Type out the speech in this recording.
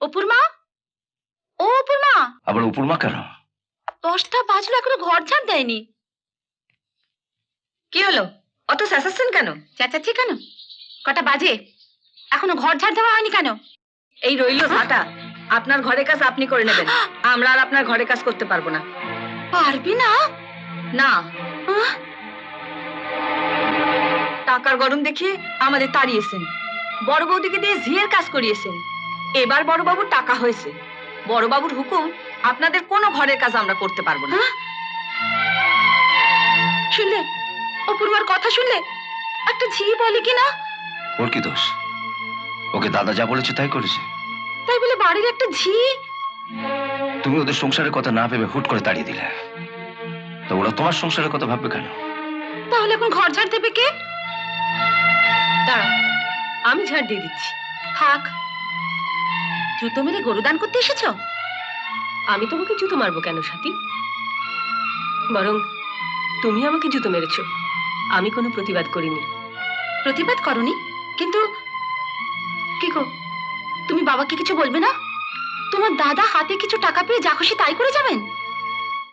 অপুর মা, ও অপুর মা। আবার অপুর মা কেন? 10টা বাজলো, এখনো ঘর ঝাড় দেয়নি। কি হলো, অত চেঁচাচ্ছেন কেন? চেঁচাচ্ছি কেন? কটা বাজে, এখনো ঘর ঝাড় দেওয়া হয়নি কেন? এই রইল ঝাঁটা, আপনার ঘরের কাজ আপনি করে নেবেন। আমরা আর আপনার ঘরে কাজ করতে পারবো না। পারবি না? না, আহ, টাকার গরম দেখিয়ে আমাদের তাড়িয়েছেন, বড় বৌদিকে দিয়ে ঝিয়ের কাজ করিয়েছেন। এবার বড়বাবুর টাকা হয়েছে, বড়বাবুর হুকুম আপনাদের কোনো ঘরের কাজ আমরা করতে পারবো না। শুনলে অপুর মার কথা? শুনলে একটা ঝি বলে কিনা? ওর কি দোষ? ওকে দাদা যা বলেছে তাই করেছে। তাই বলে বাড়ির একটা ঝি? তুমি ওদের সংসারের কথা না ভেবে হুট করে তাড়িয়ে দিলে, তো ওরা তোমার সংসারের কথা ভাববে কেন? তাহলে এখন ঘর ঝাড় দেবে কে? দাঁড়া, আমি ঝাড় দিয়ে দিচ্ছি। থাক, জুতো মেরে গরু দান করতে এসেছো? আমি তোমাকে জুতো মারবো কেন সাথী? বরং তুমি আমাকে জুতো মেরেছো, আমি কোনো প্রতিবাদ করিনি। প্রতিবাদ করনি? কিন্তু কি গো, তুমি বাবাকে কিছু বলবে না? তোমার দাদা হাতে কিছু টাকা পেয়ে যা খুশি তাই করে যাবেন?